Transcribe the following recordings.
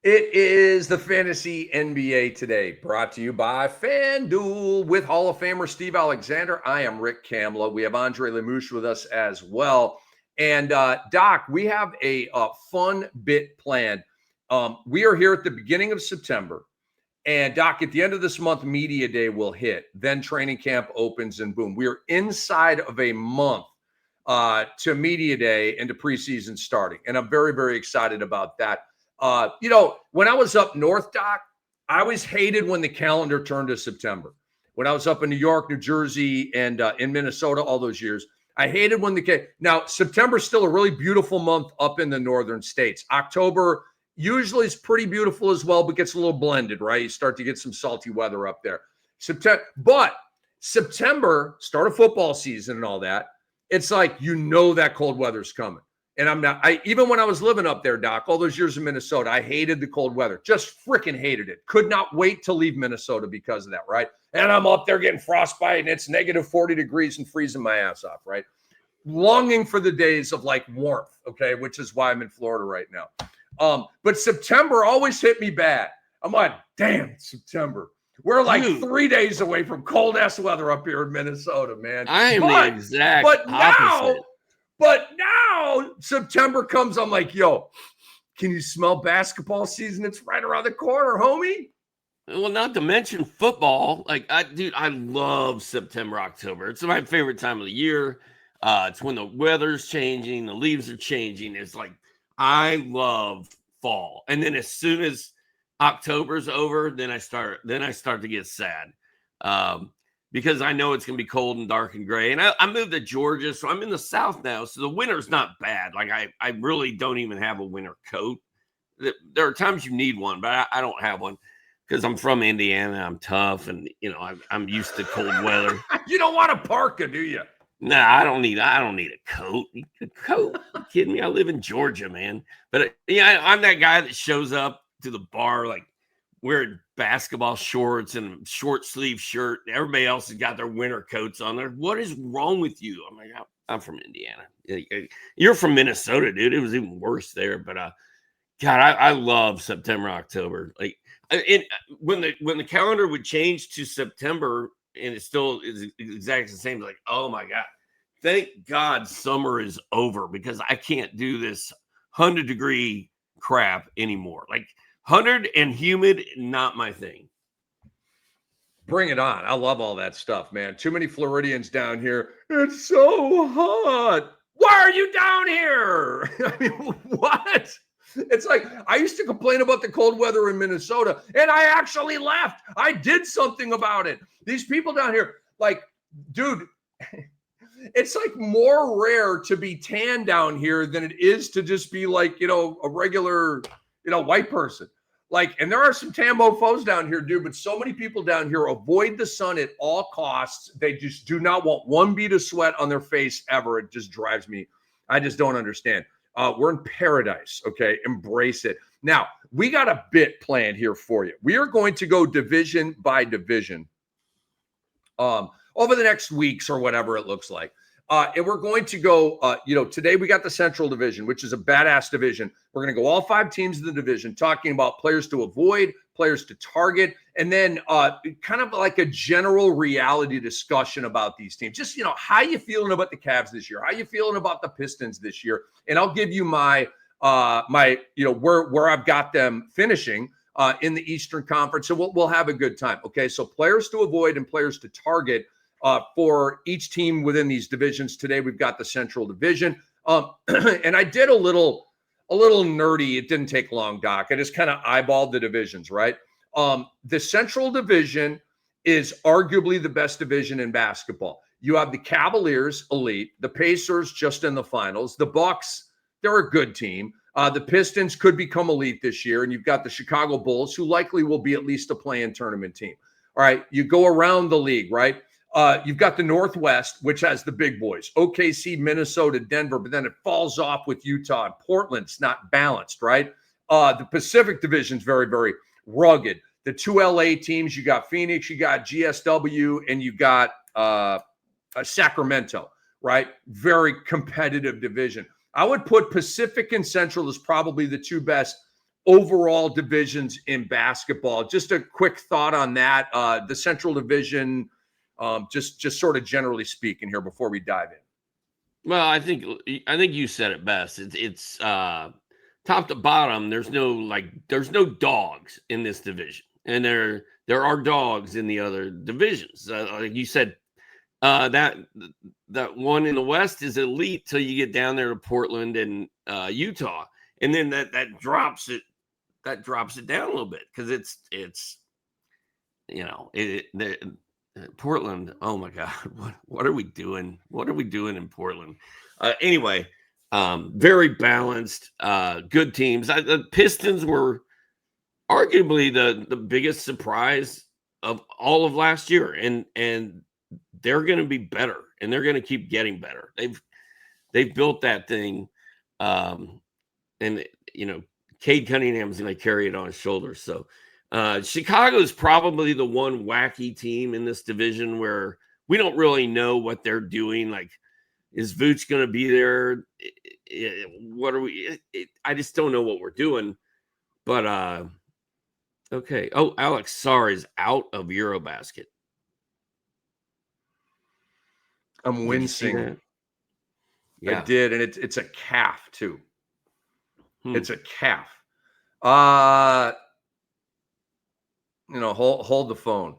It is the Fantasy NBA Today, brought to you by FanDuel with Hall of Famer Steve Alexander. I am Rick Kamla. We have Andre Lemouche with us as well. And Doc, we have a fun bit planned. We are here at the beginning of September. And Doc, at the end of this month, Media Day will hit. Then training camp opens and boom. We are inside of a month to Media Day and to preseason starting. And I'm very, very excited about that. When I was up north, Doc, I always hated when the calendar turned to September. When I was up in New York, New Jersey, and in Minnesota all those years, I hated when now September's still a really beautiful month up in the northern states. October usually is pretty beautiful as well, but gets a little blended, right? You start to get some salty weather up there. September, start of football season and all that, it's like that cold weather's coming. And even when I was living up there, Doc, all those years in Minnesota, I hated the cold weather. Just freaking hated it. Could not wait to leave Minnesota because of that, right? And I'm up there getting frostbite and it's negative 40 degrees and freezing my ass off, right? Longing for the days of like warmth, okay, which is why I'm in Florida right now. But September always hit me bad. I'm like, damn, September. We're like 3 days away from cold-ass weather up here in Minnesota, man. I am the exact opposite. But now September comes, I'm like, yo, can you smell basketball season? It's right around the corner, homie. Well, not to mention football. I love September, October. It's my favorite time of the year. It's when the weather's changing, the leaves are changing. It's like, I love fall. And then as soon as October's over, then I start to get sad. Because I know it's going to be cold and dark and gray. And I moved to Georgia, so I'm in the South now. So the winter's not bad. Like, I really don't even have a winter coat. There are times you need one, but I don't have one because I'm from Indiana. I'm tough, and, I'm used to cold weather. You don't want a parka, do you? Nah, I don't need a coat. A coat? Are you kidding me? I live in Georgia, man. But, I'm that guy that shows up to the bar, like, wearing basketball shorts and short sleeve shirt. Everybody else has got their winter coats on there. What is wrong with you? I'm like, I'm from Indiana. You're from Minnesota, dude. It was even worse there. But God, I love September, October. Like, when the calendar would change to September and it still is exactly the same, like, oh my God, thank God summer is over because I can't do this 100-degree crap anymore. Like, 100 and humid, not my thing. Bring it on. I love all that stuff, man. Too many Floridians down here. It's so hot. Why are you down here? I mean, what? It's like, I used to complain about the cold weather in Minnesota, and I actually left. I did something about it. These people down here, like, dude, it's like more rare to be tan down here than it is to just be like, a regular, white person. Like, and there are some tan mofos down here, dude, but so many people down here avoid the sun at all costs. They just do not want one bead of sweat on their face ever. It just drives me. I just don't understand. We're in paradise, okay? Embrace it. Now, we got a bit planned here for you. We are going to go division by division over the next weeks or whatever it looks like. And we're going to go, today we got the Central Division, which is a badass division. We're going to go all 5 teams in the division, talking about players to avoid, players to target, and then kind of like a general reality discussion about these teams. Just, how you feeling about the Cavs this year? How you feeling about the Pistons this year? And I'll give you my where I've got them finishing in the Eastern Conference. So we'll have a good time. Okay, so players to avoid and players to target. For each team within these divisions. Today, we've got the Central Division. And I did a little nerdy. It didn't take long, Doc. I just kind of eyeballed the divisions, right? The Central Division is arguably the best division in basketball. You have the Cavaliers, elite. The Pacers, just in the finals. The Bucks, they're a good team. The Pistons could become elite this year. And you've got the Chicago Bulls, who likely will be at least a play-in tournament team. All right, you go around the league, right? You've got the Northwest, which has the big boys, OKC, Minnesota, Denver, but then it falls off with Utah and Portland's not balanced, right? The Pacific Division's very, very rugged. The 2 LA teams, you got Phoenix, you got GSW, and you got Sacramento, right? Very competitive division. I would put Pacific and Central as probably the 2 best overall divisions in basketball. Just a quick thought on that. The Central Division, just sort of generally speaking here before we dive in. Well, I think you said it best. It's top to bottom. There's no dogs in this division, and there are dogs in the other divisions. Like you said, that one in the West is elite till you get down there to Portland and Utah, and then that drops it down a little bit because it's Portland. Oh my God, what are we doing? What are we doing in Portland? Anyway, very balanced, good teams. The Pistons were arguably the biggest surprise of all of last year, and they're going to be better, and they're going to keep getting better. They've built that thing, and Cade Cunningham's going to carry it on his shoulders. So Chicago's probably the one wacky team in this division where we don't really know what they're doing. Like, is Vooch going to be there? What are we? I just don't know what we're doing. But okay. Oh, Alex Sarr is out of Eurobasket. I'm wincing. Yeah, I did, and it's a calf too. It's a calf. Hold the phone.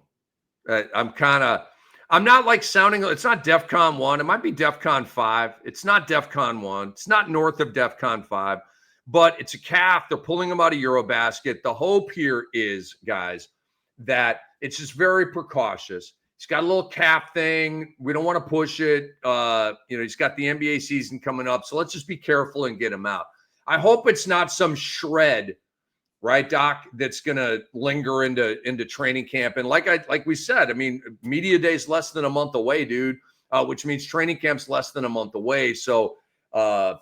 I'm not like sounding, it's not DEFCON 1. It might be DEFCON 5. It's not DEFCON 1. It's not north of DEFCON 5, but it's a calf. They're pulling him out of Eurobasket. The hope here is, guys, that it's just very precautious. He's got a little calf thing. We don't want to push it. He's got the NBA season coming up. So let's just be careful and get him out. I hope it's not some shred, right, Doc, that's going to linger into training camp. And like we said, I mean, media day's less than a month away, dude, which means training camp's less than a month away. So I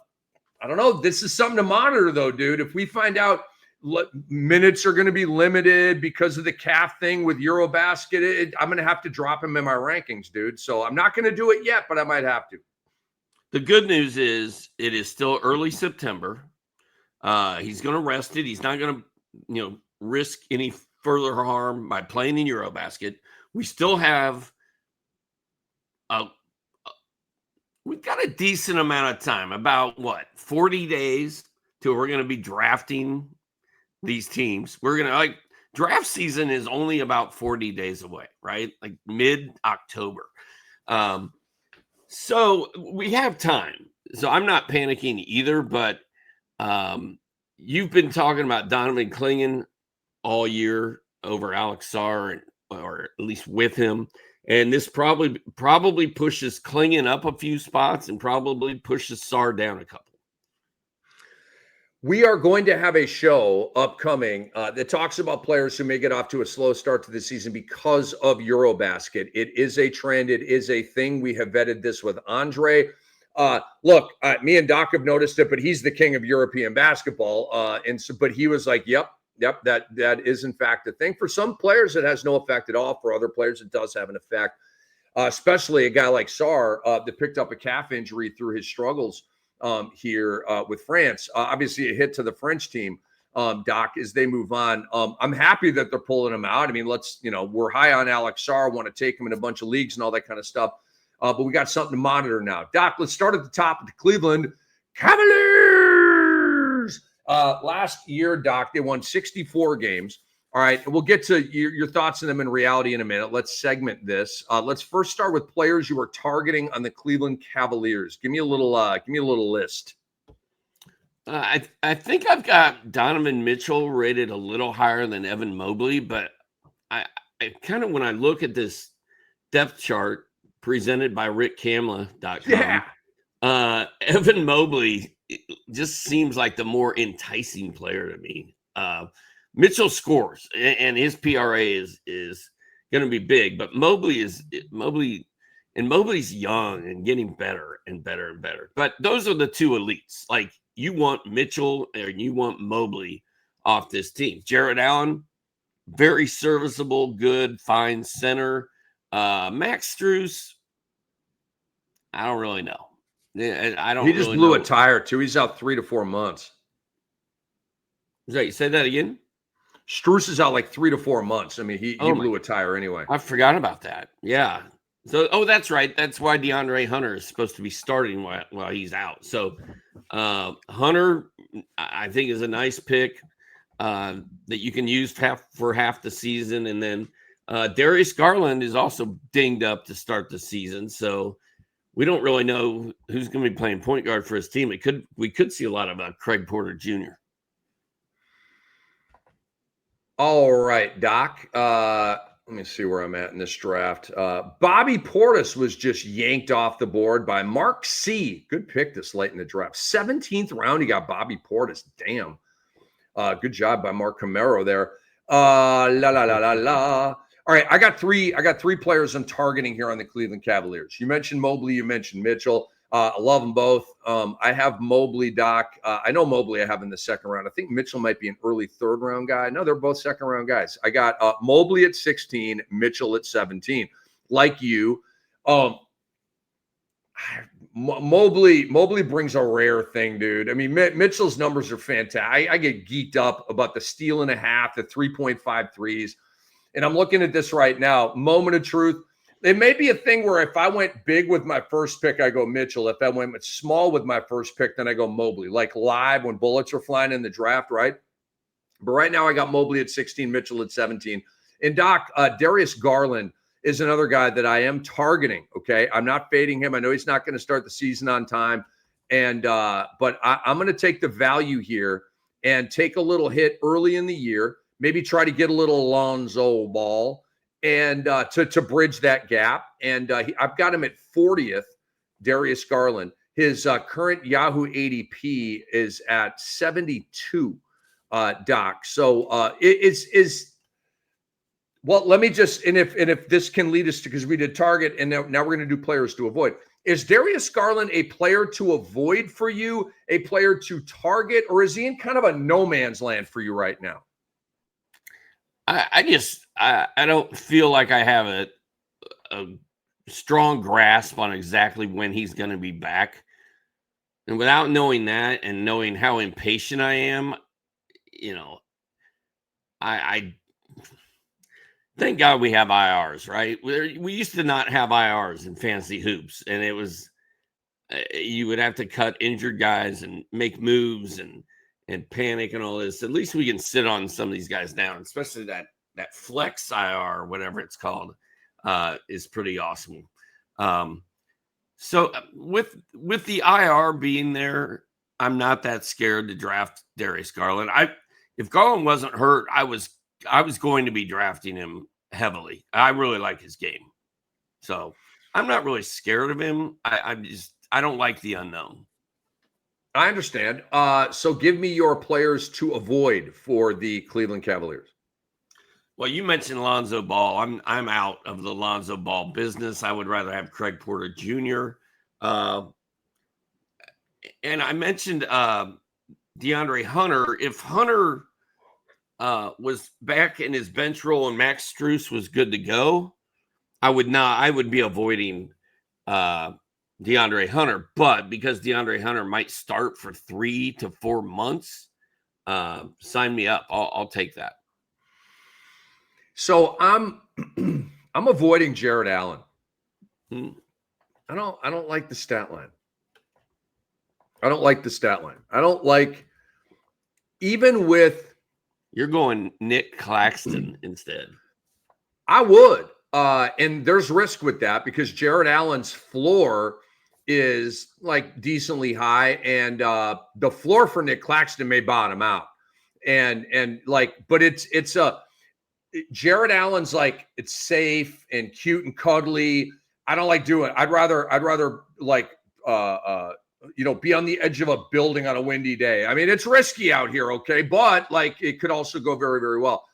don't know. This is something to monitor, though, dude. If we find out minutes are going to be limited because of the calf thing with Eurobasket, I'm going to have to drop him in my rankings, dude. So I'm not going to do it yet, but I might have to. The good news is it is still early September. He's going to rest it. He's not going to, risk any further harm by playing in Eurobasket. We still have we've got a decent amount of time, about 40 days till we're going to be drafting these teams. We're going to draft season is only about 40 days away, right? Like mid-October. So we have time. So I'm not panicking either, but you've been talking about Donovan Clingan all year over Alex Sarr, or at least with him. And this probably pushes Clingan up a few spots and probably pushes Sarr down a couple. We are going to have a show upcoming that talks about players who may get off to a slow start to the season because of Eurobasket. It is a trend. It is a thing. We have vetted this with Andre. Look, me and Doc have noticed it, but he's the king of European basketball. But he was like, yep, that is in fact a thing. For some players, it has no effect at all. For other players, it does have an effect, especially a guy like Sarr that picked up a calf injury through his struggles here with France. Obviously, a hit to the French team, Doc, as they move on. I'm happy that they're pulling him out. I mean, we're high on Alex Sarr, want to take him in a bunch of leagues and all that kind of stuff. But we got something to monitor now. Doc, let's start at the top of the Cleveland Cavaliers. Last year, Doc, they won 64 games. All right, we'll get to your thoughts on them in reality in a minute. Let's segment this. Let's first start with players you are targeting on the Cleveland Cavaliers. Give me a little list. I think I've got Donovan Mitchell rated a little higher than Evan Mobley, but I kind of, when I look at this depth chart presented by RickCamla.com, Evan Mobley just seems like the more enticing player to me. Mitchell scores, and his PRA is going to be big, but Mobley's young and getting better and better and better. But those are the two elites. Like, you want Mitchell and you want Mobley off this team. Jarrett Allen, very serviceable, good, fine center. Max Strus, I don't really know. I don't. He just blew a tire too. He's out 3 to 4 months. Sorry, say that again. Strus is out like 3 to 4 months. I mean, he blew a tire anyway. I forgot about that. Yeah. So, that's right. That's why DeAndre Hunter is supposed to be starting while he's out. So, Hunter, I think, is a nice pick that you can use for half the season. And then Darius Garland is also dinged up to start the season. So, we don't really know who's going to be playing point guard for his team. We could see a lot of Craig Porter Jr. All right, Doc. Let me see where I'm at in this draft. Bobby Portis was just yanked off the board by Mark C. Good pick this late in the draft. 17th round, he got Bobby Portis. Damn. Good job by Mark Camaro there. All right, I got three players I'm targeting here on the Cleveland Cavaliers. You mentioned Mobley, you mentioned Mitchell. I love them both. I have Mobley, Doc. I know Mobley I have in the second round. I think Mitchell might be an early third round guy. No, they're both second round guys. I got Mobley at 16, Mitchell at 17. Like you, Mobley brings a rare thing, dude. I mean, Mitchell's numbers are fantastic. I get geeked up about the steal and a half, the 3.5 threes. And I'm looking at this right now. Moment of truth. It may be a thing where if I went big with my first pick, I go Mitchell. If I went small with my first pick, then I go Mobley. Like live when bullets are flying in the draft, right? But right now I got Mobley at 16, Mitchell at 17. And Doc, Darius Garland is another guy that I am targeting, okay? I'm not fading him. I know he's not going to start the season on time. And but I'm going to take the value here and take a little hit early in the year, maybe try to get a little Alonzo ball, and to bridge that gap. And I've got him at 40th, Darius Garland. His current Yahoo ADP is at 72, Doc. So well, let me just, and if this can lead us to, because we did target, and now we're going to do players to avoid. Is Darius Garland a player to avoid for you, a player to target, or is he in kind of a no man's land for you right now? I don't feel like I have a strong grasp on exactly when he's going to be back. And without knowing that and knowing how impatient I am, I thank God we have IRs, right? We used to not have IRs in fantasy hoops, and it was you would have to cut injured guys and make moves and panic and all this. At least we can sit on some of these guys now, especially that flex IR, whatever it's called, is pretty awesome. So with the IR being there, I'm not that scared to draft Darius Garland. If Garland wasn't hurt, I was going to be drafting him heavily. I really like his game. So I'm not really scared of him. I don't like the unknown. I understand. So give me your players to avoid for the Cleveland Cavaliers. Well, you mentioned Lonzo Ball. I'm out of the Lonzo Ball business. I would rather have Craig Porter Jr. And I mentioned DeAndre Hunter. If Hunter was back in his bench role and Max Strus was good to go, I would be avoiding DeAndre Hunter. But because DeAndre Hunter might start for 3 to 4 months, sign me up. I'll take that. So I'm avoiding Jared Allen. I don't like the stat line. I don't like, even with. You're going Nick Claxton instead. I would. And there's risk with that because Jared Allen's floor is like decently high, and the floor for Nick Claxton may bottom out. But Jared Allen's like, it's safe and cute and cuddly. I don't like doing it. I'd rather like be on the edge of a building on a windy day. I mean, it's risky out here, okay? But like it could also go very, very well.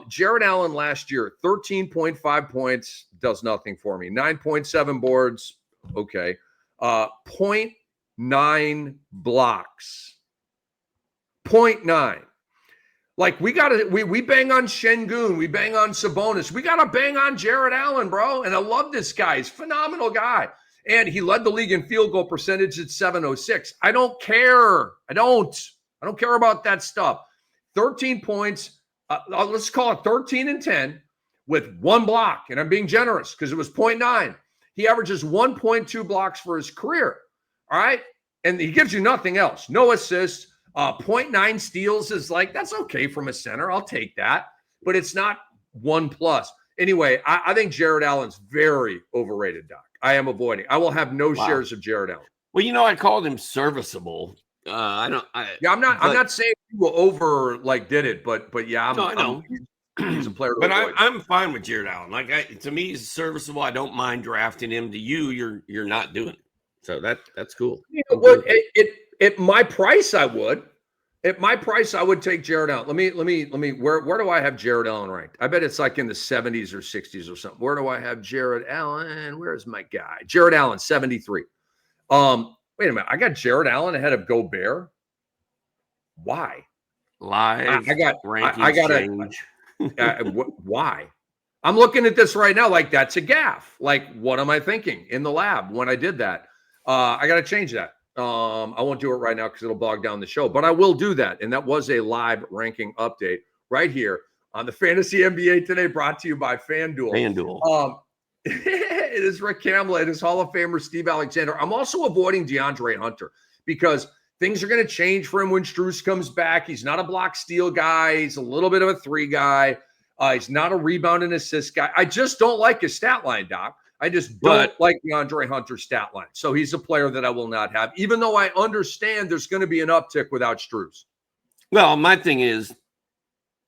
Jared Allen last year, 13.5 points, does nothing for me. 9.7 boards, okay. 0.9 blocks. 0.9. Like we bang on Şengün, we bang on Sabonis. We gotta bang on Jared Allen, bro. And I love this guy. He's a phenomenal guy. And he led the league in field goal percentage at 706. I don't care. I don't care about that stuff. 13 points. Let's call it 13 and 10 with 1 block. And I'm being generous because it was 0.9. He averages 1.2 blocks for his career. All right. And he gives you nothing else. No assists. 0.9 steals is like, that's okay from a center. I'll take that. But it's not 1+. Anyway, I think Jared Allen's very overrated, Doc. I am avoiding. I will have no shares of Jared Allen. Well, I called him serviceable. I'm not saying you over did it, but yeah, I know. He's a player. But I'm fine with Jared Allen. To me, he's serviceable. I don't mind drafting him. To you're not doing it. So that's cool. At my price, I would. At my price, I would take Jared Allen. Let me. Where do I have Jared Allen ranked? I bet it's like in the 70s or 60s or something. Where do I have Jared Allen? Where's my guy? Jared Allen, 73. Wait a minute. I got Jared Allen ahead of Gobert. Why? Live. Why? I'm looking at this right now. That's a gaffe. What am I thinking in the lab when I did that? I got to change that. I won't do it right now because it'll bog down the show, but I will do that. And that was a live ranking update right here on the Fantasy NBA Today, brought to you by FanDuel. It is Rick Kamla. It is Hall of Famer Steve Alexander. I'm also avoiding DeAndre Hunter because things are going to change for him when Strus comes back. He's not a block steal guy. He's a little bit of a 3 guy. He's not a rebound and assist guy. I just don't like his stat line, Doc. I just don't like DeAndre Hunter's stat line. So he's a player that I will not have, even though I understand there's going to be an uptick without Strus. Well, my thing is,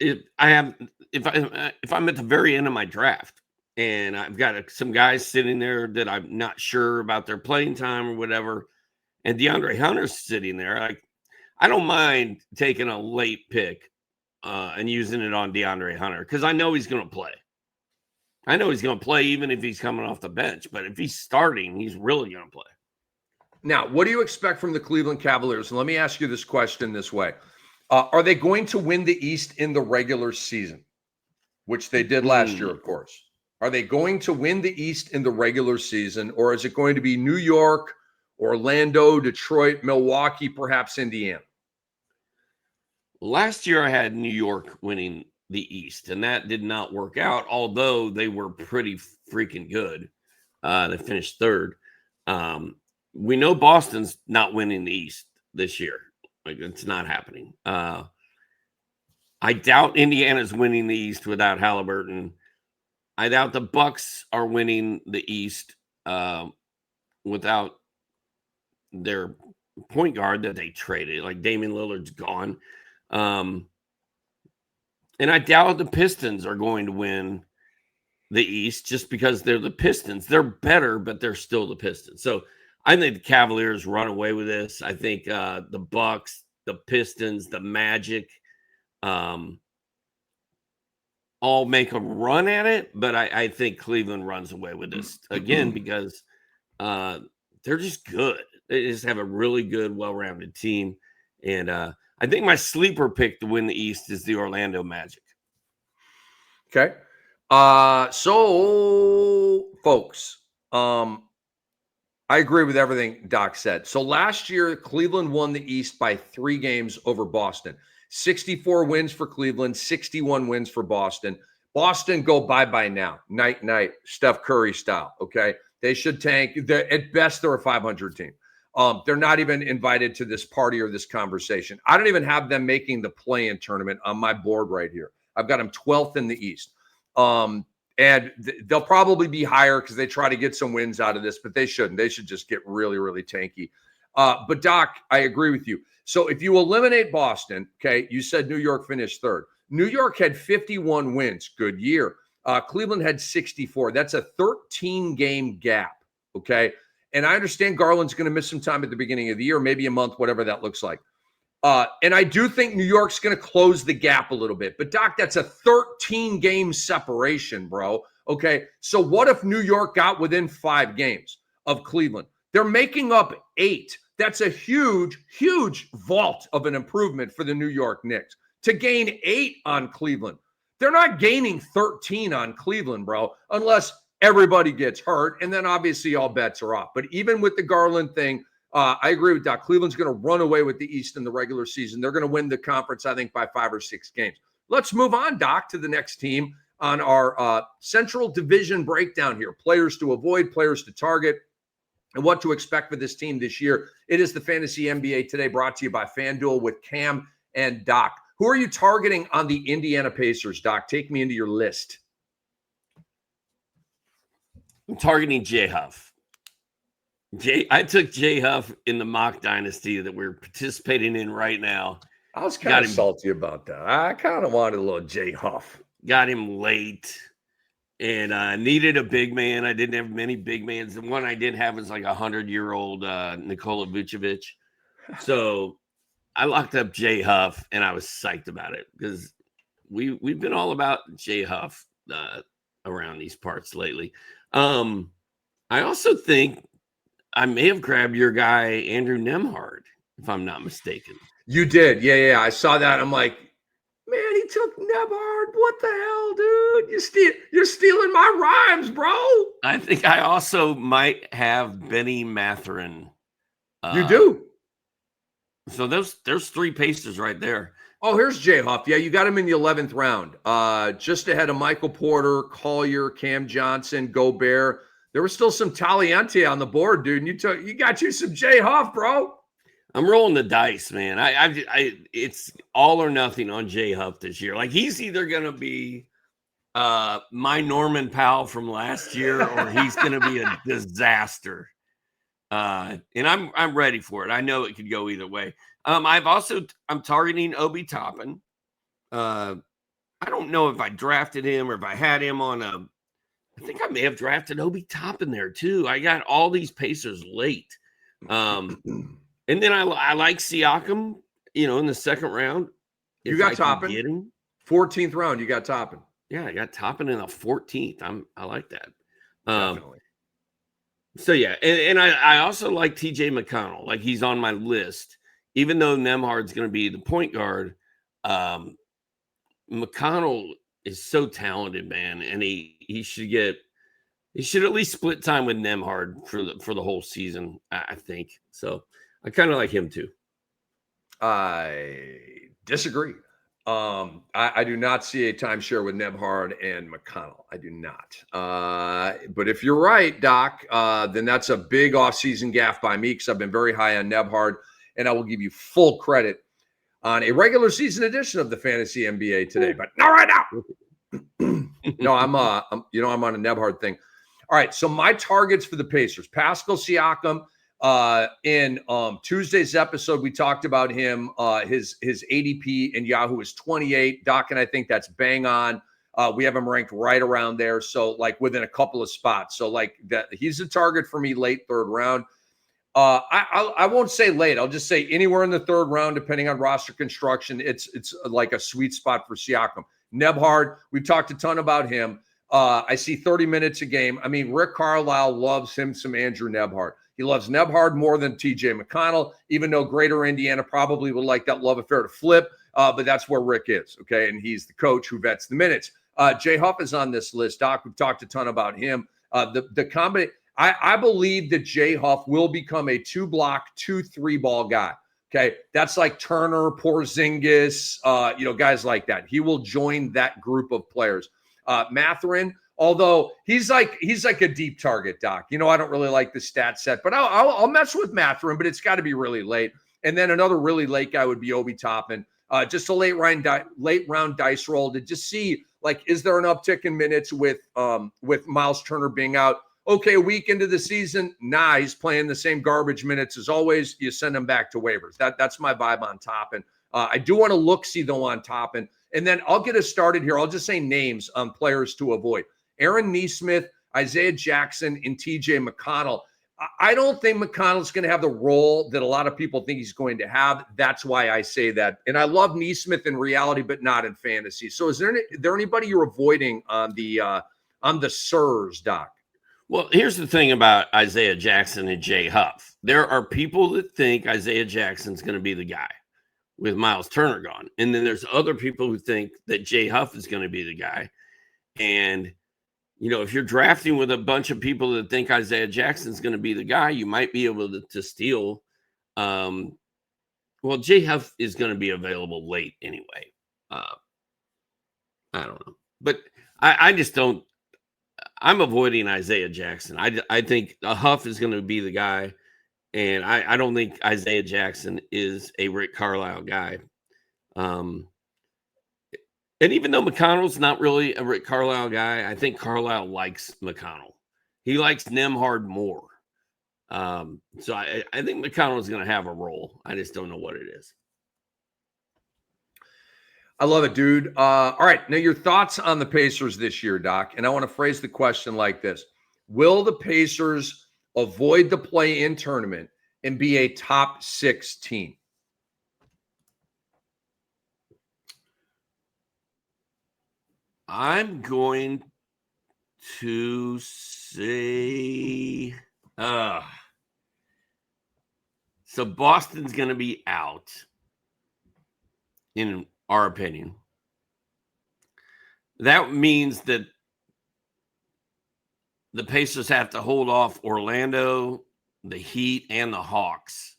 if I'm at the very end of my draft and I've got some guys sitting there that I'm not sure about their playing time or whatever, and DeAndre Hunter's sitting there, I don't mind taking a late pick and using it on DeAndre Hunter because I know he's going to play. I know he's going to play even if he's coming off the bench, but if he's starting, he's really going to play. Now, what do you expect from the Cleveland Cavaliers? And let me ask you this question this way. Are they going to win the East in the regular season, which they did last year, of course? Are they going to win the East in the regular season, or is it going to be New York, Orlando, Detroit, Milwaukee, perhaps Indiana? Last year I had New York winning the East, and that did not work out, although they were pretty freaking good. They finished 3rd. We know Boston's not winning the East this year. It's not happening. I doubt Indiana's winning the East without Halliburton. I doubt the Bucks are winning the East without their point guard that they traded. Like Damian Lillard's gone. And I doubt the Pistons are going to win the East just because they're the Pistons. They're better, but they're still the Pistons. So I think the Cavaliers run away with this. I think the Bucks, the Pistons, the Magic all make a run at it. But I think Cleveland runs away with this again because they're just good. They just have a really good, well-rounded team. And I think my sleeper pick to win the East is the Orlando Magic. Okay. So, folks, I agree with everything Doc said. So last year, Cleveland won the East by 3 games over Boston. 64 wins for Cleveland, 61 wins for Boston. Boston go bye-bye now. Night, Steph Curry style, okay? They should tank. At best, they're a 500 team. They're not even invited to this party or this conversation. I don't even have them making the play-in tournament on my board right here. I've got them 12th in the East. And they'll probably be higher because they try to get some wins out of this, but they shouldn't. They should just get really, really tanky. But Doc, I agree with you. So if you eliminate Boston, okay, you said New York finished 3rd. New York had 51 wins. Good year. Cleveland had 64. That's a 13-game gap, okay? And I understand Garland's going to miss some time at the beginning of the year, maybe a month, whatever that looks like. And I do think New York's going to close the gap a little bit. But, Doc, that's a 13-game separation, bro. Okay, so what if New York got within 5 games of Cleveland? They're making up 8. That's a huge, huge vault of an improvement for the New York Knicks. To gain 8 on Cleveland. They're not gaining 13 on Cleveland, bro, unless everybody gets hurt, and then obviously all bets are off. But even with the Garland thing, I agree with Doc. Cleveland's going to run away with the East in the regular season. They're going to win the conference, I think, by 5 or 6 games. Let's move on, Doc, to the next team on our Central Division breakdown here. Players to avoid, players to target, and what to expect for this team this year. It is the Fantasy NBA Today, brought to you by FanDuel with Cam and Doc. Who are you targeting on the Indiana Pacers, Doc? Take me into your list. I'm targeting Jay Huff. I took Jay Huff in the mock dynasty that we're participating in right now. I was kind of salty about that. I kind of wanted a little Jay Huff. Got him late and needed a big man. I didn't have many big mans. The one I did have was like 100-year-old Nikola Vucevic. So I locked up Jay Huff, and I was psyched about it because we've been all about Jay Huff around these parts lately. I also think I may have grabbed your guy, Andrew Nembhard, if I'm not mistaken. You did. Yeah. I saw that. I'm like, man, he took Nembhard. What the hell, dude? You're stealing my rhymes, bro. I think I also might have Benny Mathurin. You do? So there's 3 Pacers right there. Oh, here's Jay Huff. Yeah, you got him in the 11th round. Just ahead of Michael Porter, Collier, Cam Johnson, Gobert. There was still some Taliente on the board, dude. And you got some Jay Huff, bro. I'm rolling the dice, man. It's all or nothing on Jay Huff this year. Like, he's either gonna be my Norman Powell from last year, or he's gonna be a disaster. And I'm ready for it. I know it could go either way. I'm targeting Obi Toppin. I don't know if I drafted him or if I had him on I think I may have drafted Obi Toppin there too. I got all these Pacers late. And then I like Siakam, in the second round. You got Toppin. 14th round, you got Toppin. Yeah, I got Toppin in the 14th. I like that. Definitely. So yeah, and I also like TJ McConnell. Like, he's on my list, even though Nembhard's going to be the point guard. McConnell is so talented, man, and he should at least split time with Nembhard for the whole season. I think so. I kind of like him too. I disagree. I do not see a timeshare with Nembhard and McConnell. I do not. But if you're right, Doc, then that's a big offseason gaffe by me, because I've been very high on Nembhard, and I will give you full credit on a regular season edition of the Fantasy NBA Today, but not right now. No, I'm on a Nembhard thing. All right, so my targets for the Pacers: Pascal Siakam. In Tuesday's episode, we talked about him. His ADP in Yahoo is 28. Doc and I think that's bang on. We have him ranked right around there, so like within a couple of spots. So like that, he's a target for me late 3rd round. I won't say late. I'll just say anywhere in the 3rd round, depending on roster construction. It's like a sweet spot for Siakam. Nembhard, we've talked a ton about him. I see 30 minutes a game. I mean, Rick Carlisle loves him some Andrew Nembhard. He loves Nembhard more than TJ McConnell, even though Greater Indiana probably would like that love affair to flip. But that's where Rick is, okay? And he's the coach who vets the minutes. Jay Huff is on this list. Doc, we've talked a ton about him. The combination, I believe that Jay Huff will become a 2-block, 2-3 ball guy. Okay, that's like Turner, Porzingis, guys like that. He will join that group of players. Mathurin, although he's like a deep target, Doc. I don't really like the stat set, but I'll mess with Mathurin, but it's got to be really late. And then another really late guy would be Obi Toppin. Just a late round dice roll to just see, like, is there an uptick in minutes with Miles Turner being out? Okay, a week into the season, he's playing the same garbage minutes as always. You send him back to waivers. That's my vibe on Toppin. I do want to look-see, though, on Toppin. And then I'll get us started here. I'll just say names on players to avoid. Aaron Nesmith, Isaiah Jackson, and TJ McConnell. I don't think McConnell's going to have the role that a lot of people think he's going to have. That's why I say that. And I love Nesmith in reality, but not in fantasy. So is there anybody you're avoiding on the Sirs, Doc? Well, here's the thing about Isaiah Jackson and Jay Huff. There are people that think Isaiah Jackson's going to be the guy with Miles Turner gone. And then there's other people who think that Jay Huff is going to be the guy. And, if you're drafting with a bunch of people that think Isaiah Jackson's going to be the guy, you might be able to steal. Well, Jay Huff is going to be available late anyway. I don't know. But I just don't. I'm avoiding Isaiah Jackson. I think Huff is going to be the guy. And I don't think Isaiah Jackson is a Rick Carlisle guy. And even though McConnell's not really a Rick Carlisle guy, I think Carlisle likes McConnell. He likes Nembhard more. So I think McConnell is going to have a role. I just don't know what it is. I love it, dude. All right. Now, your thoughts on the Pacers this year, Doc. And I want to phrase the question like this. Will the Pacers avoid the play-in tournament and be a top 6 team? I'm going to say so Boston's going to be out, in our opinion. That means that the Pacers have to hold off Orlando, the Heat, and the Hawks,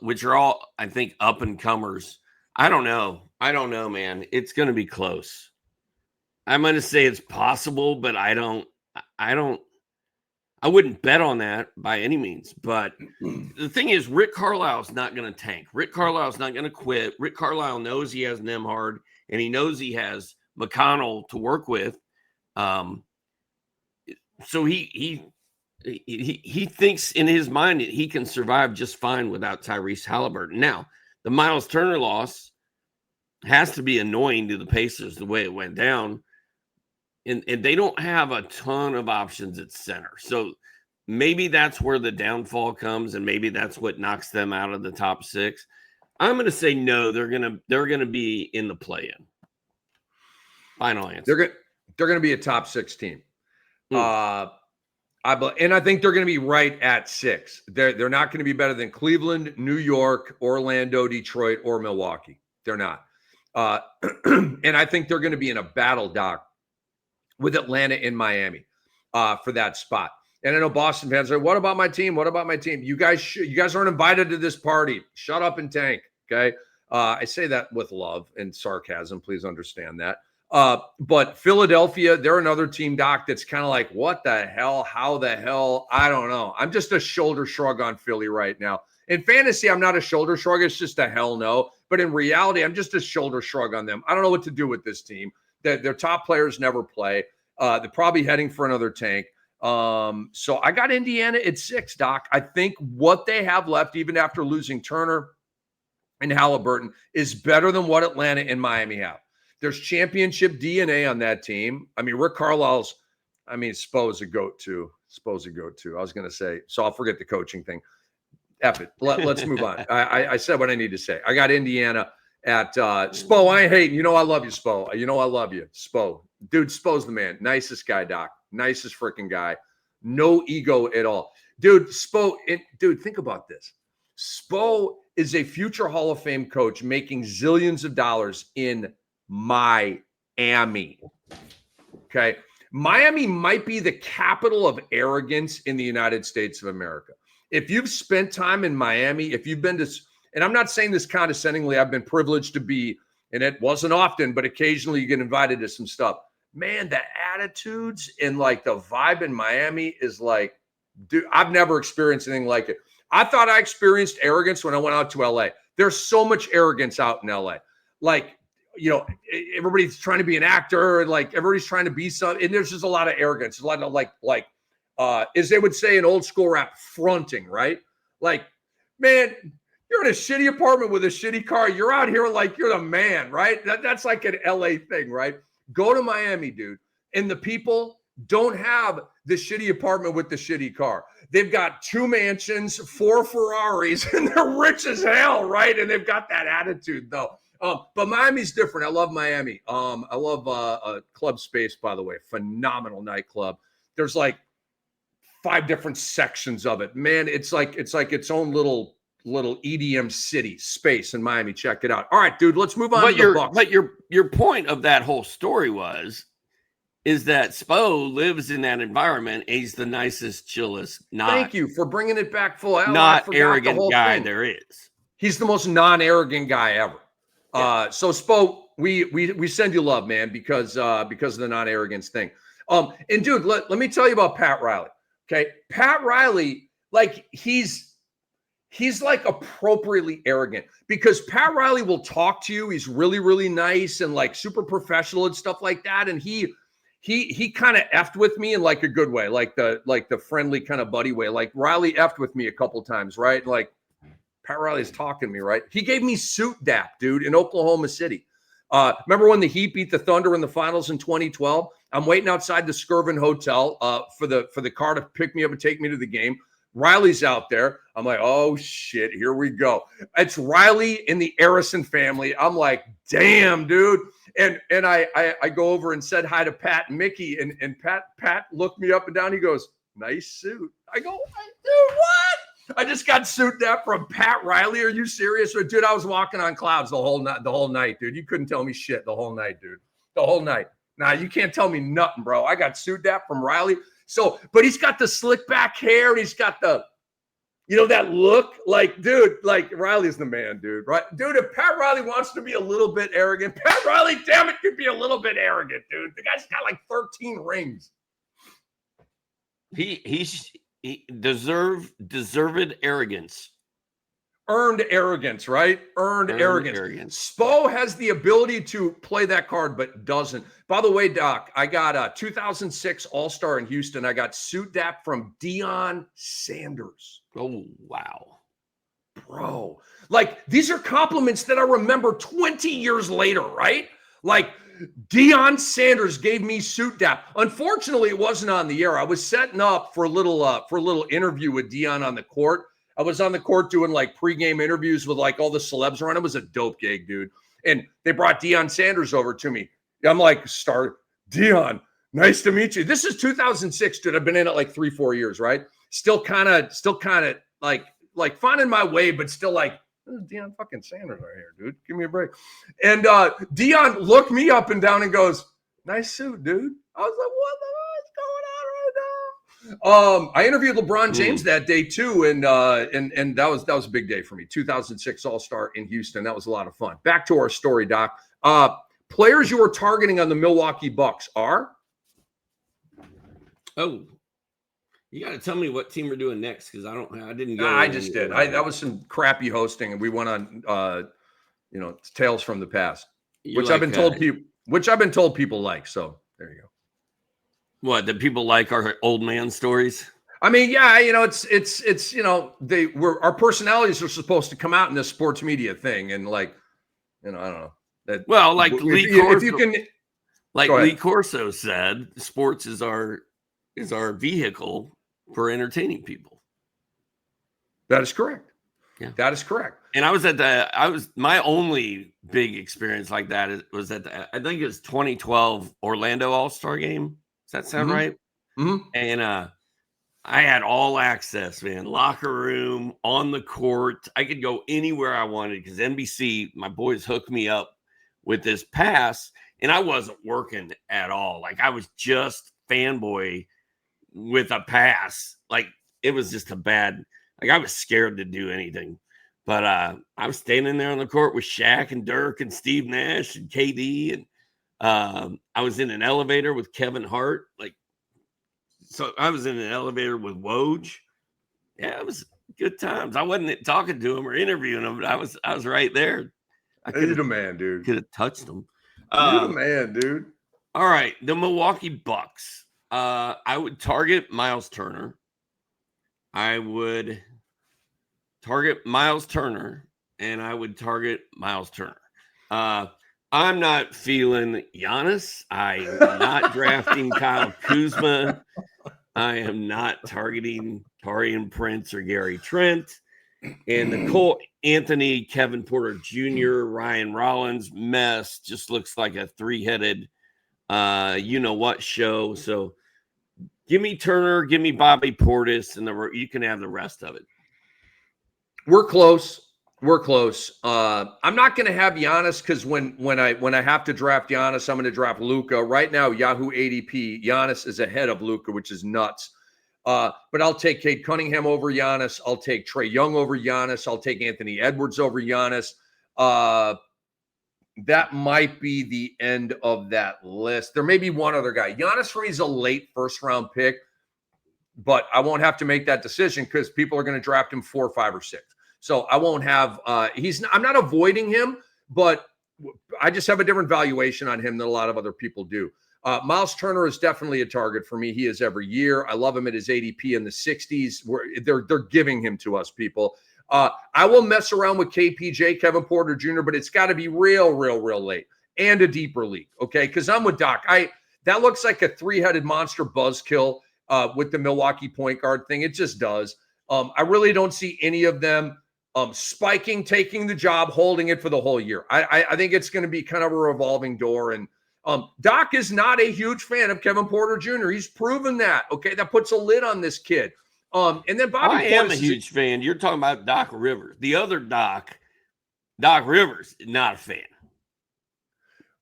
which are all, I think, up-and-comers. I don't know, man. It's going to be close. I'm going to say it's possible, but I wouldn't bet on that by any means. But the thing is, Rick Carlisle's not going to tank. Rick Carlisle's not going to quit. Rick Carlisle knows he has Nembhard, and he knows he has McConnell to work with. So he thinks in his mind that he can survive just fine without Tyrese Halliburton. Now, the Miles Turner loss has to be annoying to the Pacers the way it went down. And they don't have a ton of options at center. So maybe that's where the downfall comes, and maybe that's what knocks them out of the top 6. I'm going to say no, they're going to be in the play-in. Final answer. They're going to be a top 6 team. And I think they're going to be right at 6. They're not going to be better than Cleveland, New York, Orlando, Detroit, or Milwaukee. They're not. And I think they're going to be in a battle, Doc, with Atlanta and Miami for that spot. And I know Boston fans are, what about my team? What about my team? You guys aren't invited to this party. Shut up and tank, okay? I say that with love and sarcasm. Please understand that. But Philadelphia, they're another team, Doc, that's kind of like, what the hell? How the hell? I don't know. I'm just a shoulder shrug on Philly right now. In fantasy, I'm not a shoulder shrug. It's just a hell no. But in reality, I'm just a shoulder shrug on them. I don't know what to do with this team. Their top players never play. They're probably heading for another tank. So I got Indiana at 6, Doc. I think what they have left, even after losing Turner and Halliburton, is better than what Atlanta and Miami have. There's championship DNA on that team. I mean, Rick Carlisle's, Spo's a goat too. I was going to say, so I'll forget the coaching thing. F it. Let's move on. I said what I need to say. I got Indiana at Spo. I ain't hating. You know I love you, Spo. You know I love you, Spo. Dude, Spo's the man. Nicest guy, Doc. Nicest freaking guy. No ego at all. Dude, Spo, think about this. Spo is a future Hall of Fame coach making zillions of dollars in Miami. Okay. Miami might be the capital of arrogance in the United States of America. If you've spent time in Miami, if you've been to, and I'm not saying this condescendingly, I've been privileged to be, and it wasn't often, but occasionally you get invited to some stuff. Man, the attitudes and like the vibe in Miami is like, dude, I've never experienced anything like it. I thought I experienced arrogance when I went out to LA. There's so much arrogance out in LA. Like, everybody's trying to be an actor, and like everybody's trying to be something. And there's just a lot of arrogance, a lot of like, as they would say in old school rap, fronting, right? Like, man, you're in a shitty apartment with a shitty car. You're out here like you're the man, right? That's like an LA thing, right? Go to Miami, dude. And the people don't have the shitty apartment with the shitty car. They've got 2 mansions, 4 Ferraris, and they're rich as hell, right? And they've got that attitude, though. But Miami's different. I love Miami. I love Club Space, by the way. Phenomenal nightclub. There's like 5 different sections of it. Man, it's like its own little EDM city space in Miami. Check it out. All right, dude, let's move on to the Bucks. But your point of that whole story was is that Spo lives in that environment. He's the nicest, chillest, Thank you for bringing it back full. not The arrogant whole guy thing. there is. He's the most non-arrogant guy ever. Yeah. So Spo, we send you love, man, because of the non-arrogance thing. And dude, let me tell you about Pat Riley. Okay, Pat Riley, like he's like appropriately arrogant because Pat Riley will talk to you. He's really, really nice and like super professional and stuff like that. And he kind of effed with me in like a good way, like the friendly kind of buddy way. Like Riley effed with me a couple times, right? Like Pat Riley's talking to me, right? He gave me suit dap, dude, in Oklahoma City. Remember when the Heat beat the Thunder in the finals in 2012? I'm waiting outside the Skirvin Hotel for the car to pick me up and take me to the game. Riley's out there. I'm like, oh shit, here we go. It's Riley and the Arison family. I'm like, damn, dude. And I go over and said hi to Pat and Mickey, and Pat looked me up and down. He goes, nice suit. I go, dude, what? I just got suit that from Pat Riley. Are you serious? Or dude, I was walking on clouds the whole night, dude. You couldn't tell me shit the whole night, dude. The whole night. Nah, you can't tell me nothing, bro. I got suit that from Riley. So, but he's got the slick back hair and he's got the, that look like, dude, like Riley's the man, dude, right? Dude, if Pat Riley wants to be a little bit arrogant, Pat Riley, damn it, could be a little bit arrogant, dude. The guy's got like 13 rings. He deserved arrogance. Earned arrogance, right? Earned arrogance. Spo has the ability to play that card, but doesn't. By the way, Doc, I got a 2006 All-Star in Houston. I got suit dap from Deion Sanders. Oh, wow. Bro. Like, these are compliments that I remember 20 years later, right? Like, Deion Sanders gave me suit dap. Unfortunately, it wasn't on the air. I was setting up for a little interview with Deion on the court. I was on the court doing like pregame interviews with like all the celebs around. It was a dope gig, dude. And they brought Deion Sanders over to me. I'm like, Deion, nice to meet you. This is 2006, dude. I've been in it like 3-4 years, right? Still kind of like finding my way, but still like, Deion fucking Sanders right here, dude. Give me a break. And Deion looked me up and down and goes, nice suit, dude. I was like, what the hell is going on right now? I interviewed LeBron James that day too, and that was a big day for me. 2006 All-Star in Houston. That was a lot of fun. Back to our story, Doc. Players you were targeting on the Milwaukee Bucks are? Oh, you got to tell me what team we're doing next because I didn't go. I just did. That was some crappy hosting, and we went on, Tales from the Past, which I've been told people like. So there you go. What, that people like our old man stories? I mean, yeah, it's our personalities are supposed to come out in this sports media thing, and like, I don't know. Well, like Lee Corso said, sports is our vehicle for entertaining people. That is correct. Yeah, that is correct. And my only big experience like that was at I think it was 2012 Orlando All-Star game. Does that sound right? Mm-hmm. And I had all access, man. Locker room, on the court. I could go anywhere I wanted because NBC, my boys hooked me up with this pass, and I wasn't working at all. Like I was just fanboy with a pass. Like it was just I was scared to do anything. But I was standing there on the court with Shaq and Dirk and Steve Nash and KD, and I was in an elevator with Kevin Hart. So I was in an elevator with Woj. Yeah, it was good times. I wasn't talking to him or interviewing him, but I was right there. You're the man, dude. Could have touched him. You're the man, dude. All right, the Milwaukee Bucks. I would target Miles Turner. I would target Miles Turner, and I would target Miles Turner. I'm not feeling Giannis. I am not drafting Kyle Kuzma. I am not targeting Taurean Prince or Gary Trent. And the Cole Anthony, Kevin Porter Jr., Ryan Rollins mess just looks like a three-headed you-know-what show. So give me Turner, give me Bobby Portis, and you can have the rest of it. We're close. We're close. I'm not going to have Giannis because when I have to draft Giannis, I'm going to draft Luka. Right now, Yahoo ADP, Giannis is ahead of Luka, which is nuts. But I'll take Cade Cunningham over Giannis. I'll take Trae Young over Giannis. I'll take Anthony Edwards over Giannis. That might be the end of that list. There may be one other guy. Giannis for me is a late first-round pick, but I won't have to make that decision because people are going to draft him 4, 5, or 6. So I won't have I'm not avoiding him, but I just have a different valuation on him than a lot of other people do. Miles Turner is definitely a target for me. He is every year. I love him at his ADP in the 60s. They're giving him to us, people. I will mess around with KPJ, Kevin Porter Jr., but it's got to be real late and a deeper league, okay? Because I'm with Doc. That looks like a three-headed monster buzzkill with the Milwaukee point guard thing. It just does. I really don't see any of them spiking, taking the job, holding it for the whole year. I think it's going to be kind of a revolving door. And Doc is not a huge fan of Kevin Porter Jr. He's proven that. Okay, that puts a lid on this kid. And then Bobby I am a huge fan. You're talking about Doc Rivers. The other Doc Rivers, not a fan.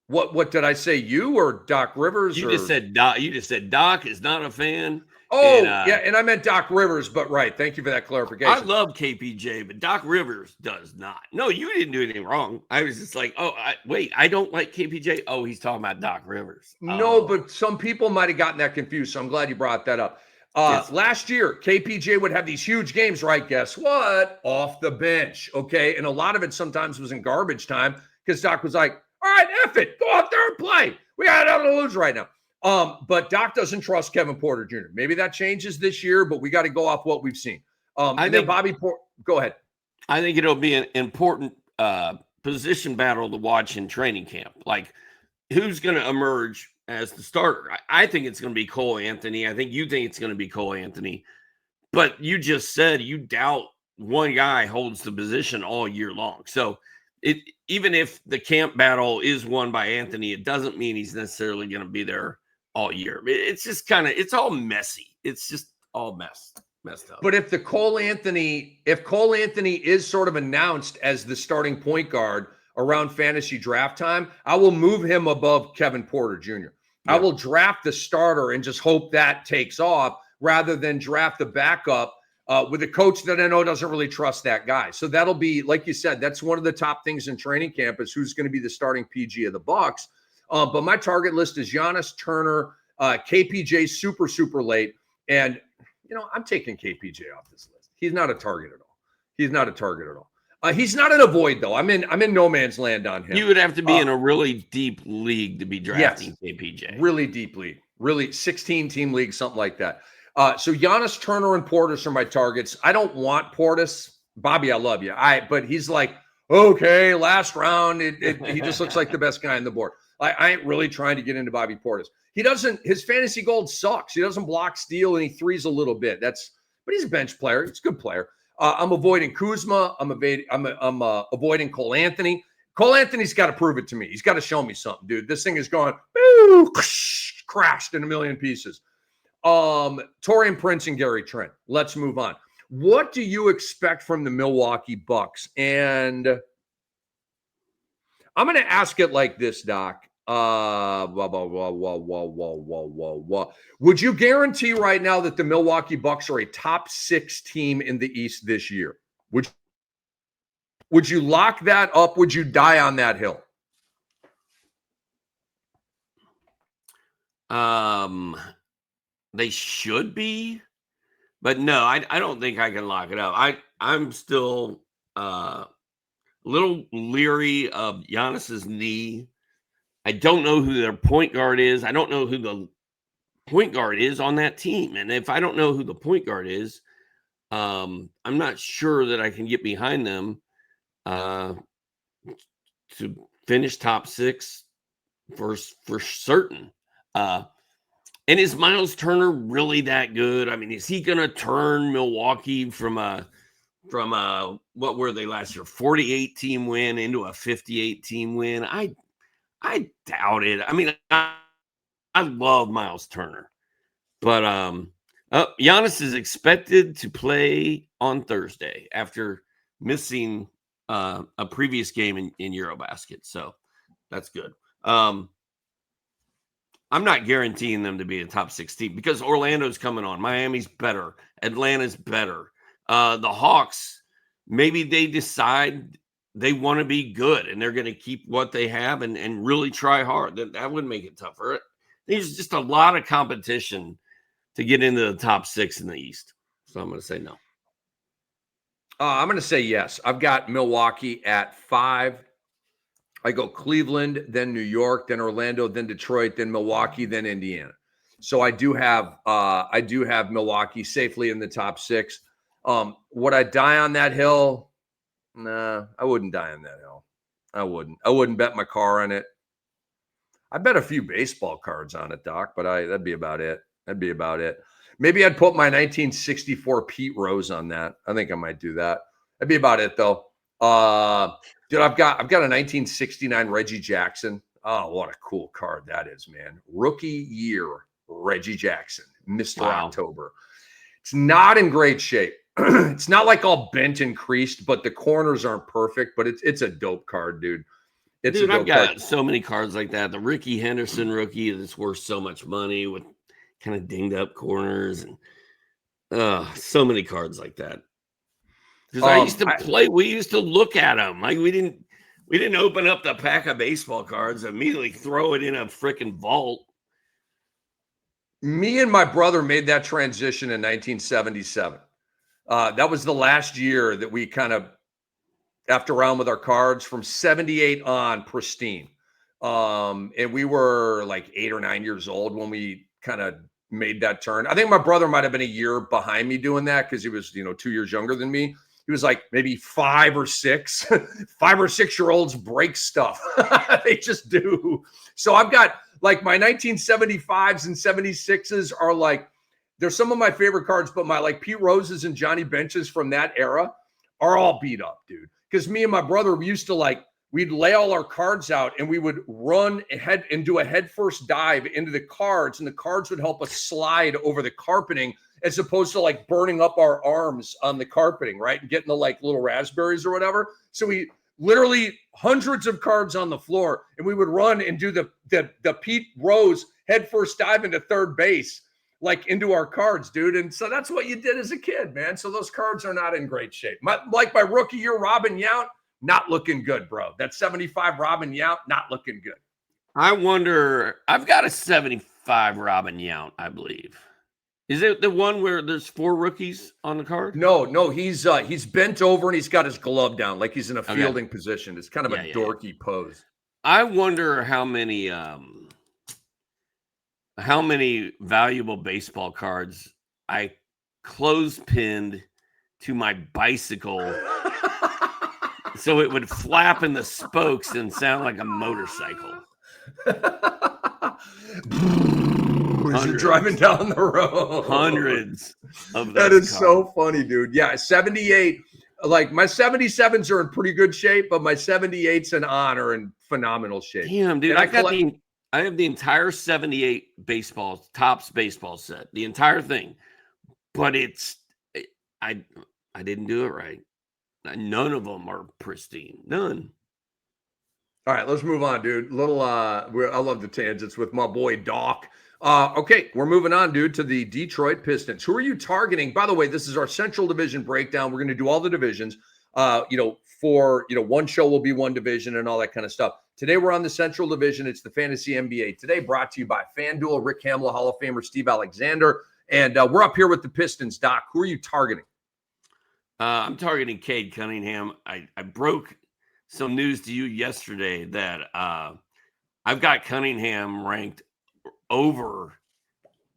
What did I say? You or Doc Rivers? You just said Doc. You just said Doc is not a fan. Oh, yeah, and I meant Doc Rivers, but right. Thank you for that clarification. I love KPJ, but Doc Rivers does not. No, you didn't do anything wrong. I was just like, I don't like KPJ. Oh, he's talking about Doc Rivers. No, but some people might have gotten that confused, so I'm glad you brought that up. Yes. Last year, KPJ would have these huge games, right? Guess what? Off the bench, okay? And a lot of it sometimes was in garbage time because Doc was like, all right, F it. Go out there and play. We got nothing to lose right now. But Doc doesn't trust Kevin Porter Jr. Maybe that changes this year, but we got to go off what we've seen. I think go ahead. I think it'll be an important position battle to watch in training camp. Like, who's going to emerge as the starter? I think it's going to be Cole Anthony. I think you think it's going to be Cole Anthony. But you just said you doubt one guy holds the position all year long. So even if the camp battle is won by Anthony, it doesn't mean he's necessarily going to be there all year. It's just it's all messy. It's just all messed up. But if Cole Anthony is sort of announced as the starting point guard around fantasy draft time, I will move him above Kevin Porter Jr. Yeah. I will draft the starter and just hope that takes off rather than draft the backup with a coach that I know doesn't really trust that guy. So that'll be, like you said, that's one of the top things in training camp is who's going to be the starting PG of the Bucks. But my target list is Giannis, Turner, KPJ, super late. And, I'm taking KPJ off this list. He's not a target at all. He's not an avoid, though. I'm in no man's land on him. You would have to be in a really deep league to be drafting KPJ. Really deep league. Really 16-team league, something like that. So Giannis, Turner, and Portis are my targets. I don't want Portis. Bobby, I love you. But he's like, okay, last round. He just looks like the best guy on the board. I ain't really trying to get into Bobby Portis. His fantasy gold sucks. He doesn't block, steal, and he threes a little bit. But he's a bench player. He's a good player. I'm avoiding Kuzma. I'm avoiding Cole Anthony. Cole Anthony's got to prove it to me. He's got to show me something, dude. This thing is going, crashed in a million pieces. Taurean Prince and Gary Trent. Let's move on. What do you expect from the Milwaukee Bucks? And I'm going to ask it like this, Doc. Would you guarantee right now that the Milwaukee Bucks are a top 6 team in the East this year? Would you lock that up? Would you die on that hill? They should be, but no, I don't think I can lock it up. I'm still a little leery of Giannis's knee. I don't know who their point guard is. I don't know who the point guard is on that team. And if I don't know who the point guard is, I'm not sure that I can get behind them to finish top 6 for certain. And is Miles Turner really that good? I mean, is he going to turn Milwaukee from what were they last year, 48 team win into a 58 team win? I doubt it. I mean, I love Miles Turner, but Giannis is expected to play on Thursday after missing a previous game in Eurobasket. So that's good. I'm not guaranteeing them to be a top 6 team because Orlando's coming on. Miami's better. Atlanta's better. The Hawks, maybe they decide they want to be good and they're going to keep what they have and really try hard. That would make it tougher. There's just a lot of competition to get into the top 6 in the East. So I'm going to say no. I'm going to say yes. I've got Milwaukee at 5. I go Cleveland, then New York, then Orlando, then Detroit, then Milwaukee, then Indiana. So I do have Milwaukee safely in the top 6. Would I die on that hill? Nah, I wouldn't die on that hill. I wouldn't bet my car on it. I bet a few baseball cards on it, Doc, but that'd be about it. Maybe I'd put my 1964 Pete Rose on that. I think I might do that. That'd be about it, though. Dude, I've got a 1969 Reggie Jackson. Oh, what a cool card that is, man. Rookie year, Reggie Jackson, Mr. Wow. October. It's not in great shape. It's not like all bent and creased, but the corners aren't perfect, but it's a dope card, dude. I've got so many cards like that. The Ricky Henderson rookie that's worth so much money with kind of dinged up corners and so many cards like that. Because I used to play, we used to look at them. Like we didn't open up the pack of baseball cards and immediately throw it in a freaking vault. Me and my brother made that transition in 1977. That was the last year that we kind of effed around with our cards from 78 on pristine. And we were like 8 or 9 years old when we kind of made that turn. I think my brother might have been a year behind me doing that because he was, 2 years younger than me. He was like maybe 5 or 6. 5 or 6 year olds break stuff. They just do. So I've got like my 1975s and 76s are like, they're some of my favorite cards, but my like Pete Roses and Johnny Benches from that era are all beat up, dude. Because me and my brother, we used to we'd lay all our cards out and we would run ahead and do a headfirst dive into the cards, and the cards would help us slide over the carpeting as opposed to like burning up our arms on the carpeting, right? And getting the like little raspberries or whatever. So we literally hundreds of cards on the floor, and we would run and do the Pete Rose headfirst dive into third base, like into our cards, dude. And so that's what you did as a kid, man. So those cards are not in great shape. My rookie year, Robin Yount, not looking good, bro. That 75 Robin Yount, not looking good. I wonder, I've got a 75 Robin Yount, I believe. Is it the one where there's 4 rookies on the card? No, he's bent over and he's got his glove down like he's in a fielding position. It's kind of a dorky pose. I wonder how many valuable baseball cards I close-pinned to my bicycle so it would flap in the spokes and sound like a motorcycle. As you're driving down the road. Hundreds of that is cards. So funny, dude. Yeah, 78. Like my 77s are in pretty good shape, but my 78s and on are in phenomenal shape. Damn, dude. I have the entire 78 Topps baseball set, the entire thing. But I didn't do it right. None of them are pristine. None. All right, let's move on, dude. I love the tangents with my boy Doc. Okay, we're moving on, dude, to the Detroit Pistons. Who are you targeting? By the way, this is our Central Division breakdown. We're going to do all the divisions. One show will be one division and all that kind of stuff. Today, we're on the Central Division. It's the Fantasy NBA Today, brought to you by FanDuel, Rick Kamla, Hall of Famer Steve Alexander. And we're up here with the Pistons. Doc, who are you targeting? I'm targeting Cade Cunningham. I broke some news to you yesterday that I've got Cunningham ranked over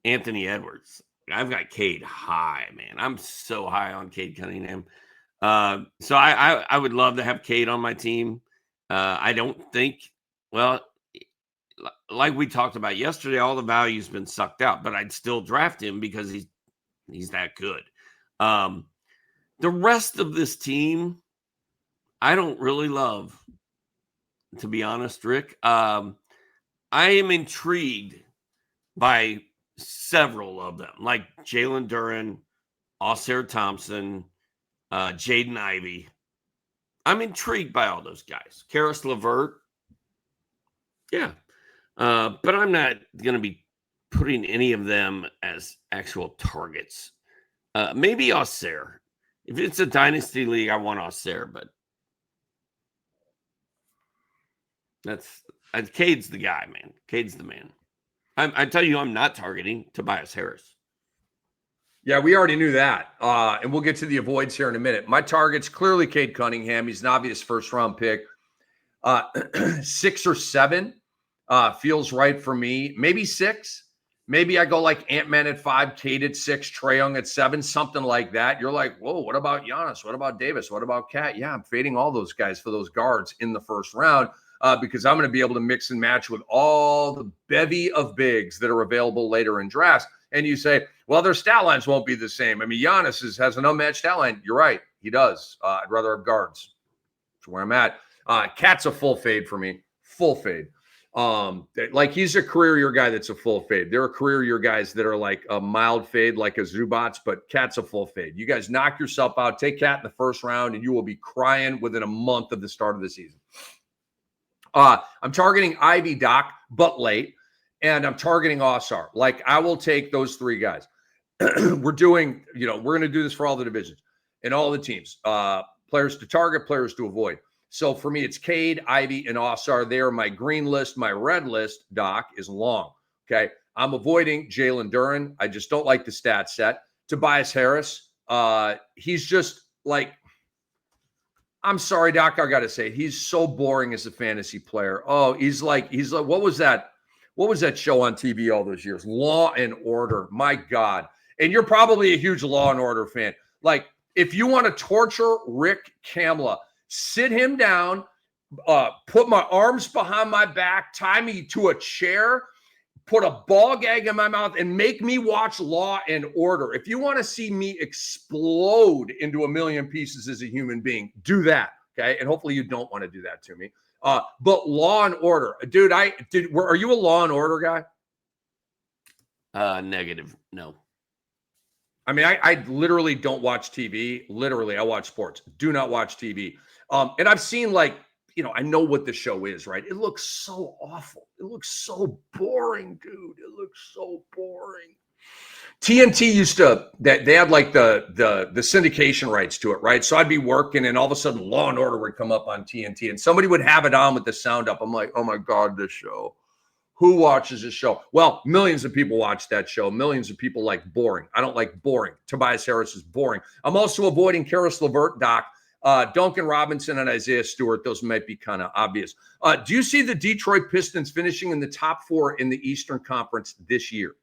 Anthony Edwards. I've got Cade high, man. I'm so high on Cade Cunningham. So I would love to have Cade on my team. I don't think, like we talked about yesterday, all the value's been sucked out, but I'd still draft him because he's that good. The rest of this team, I don't really love, to be honest, Rick. I am intrigued by several of them, like Jalen Duren, Oscar Thompson, Jaden Ivey. I'm intrigued by all those guys. Karis LeVert. Yeah. But I'm not going to be putting any of them as actual targets. Maybe Auxerre. If it's a dynasty league, I want Auxerre, but Cade's the guy, man. Cade's the man. I tell you, I'm not targeting Tobias Harris. Yeah, we already knew that. And we'll get to the avoids here in a minute. My target's clearly Cade Cunningham. He's an obvious first-round pick. 6 or 7 feels right for me. Maybe 6. Maybe I go like Ant-Man at 5, Cade at 6, Trae Young at 7, something like that. You're like, whoa, what about Giannis? What about Davis? What about Cat? Yeah, I'm fading all those guys for those guards in the first round because I'm going to be able to mix and match with all the bevy of bigs that are available later in drafts. And you say, well, their stat lines won't be the same. I mean, Giannis has an unmatched stat line. You're right. He does. I'd rather have guards. That's where I'm at. Cat's a full fade for me. Full fade. Like he's a career year guy that's a full fade. There are career year guys that are like a mild fade, like a Zubats, but Cat's a full fade. You guys knock yourself out. Take Cat in the first round, and you will be crying within a month of the start of the season. I'm targeting Ivy, Doc, but late. And I'm targeting Osar. Like, I will take those 3 guys. We're going to do this for all the divisions and all the teams. Players to target, players to avoid. So for me, it's Cade, Ivy, and Osar. They're my green list. My red list, Doc, is long. Okay. I'm avoiding Jalen Duren. I just don't like the stat set. Tobias Harris. He's just like, I'm sorry, Doc, I got to say, he's so boring as a fantasy player. Oh, he's like, what was that? What was that show on TV all those years? Law and Order. My God. And you're probably a huge Law and Order fan. Like, if you want to torture Rick Kamla, sit him down, put my arms behind my back, tie me to a chair, put a ball gag in my mouth, and make me watch Law and Order. If you want to see me explode into a million pieces as a human being, do that. Okay. And hopefully you don't want to do that to me. But Law and Order, dude, are you a Law and Order guy? Negative. No. I mean, I literally don't watch TV. Literally, I watch sports. Do not watch TV. And I've seen I know what the show is, right? It looks so awful. It looks so boring, dude. It looks so boring. TNT used to, they had like the syndication rights to it, right? So I'd be working and all of a sudden Law and Order would come up on TNT and somebody would have it on with the sound up. I'm like, oh my God, this show. Who watches this show? Well, millions of people watch that show. Millions of people like boring. I don't like boring. Tobias Harris is boring. I'm also avoiding Karis LeVert, Doc. Duncan Robinson and Isaiah Stewart. Those might be kind of obvious. Do you see the Detroit Pistons finishing in the top 4 in the Eastern Conference this year?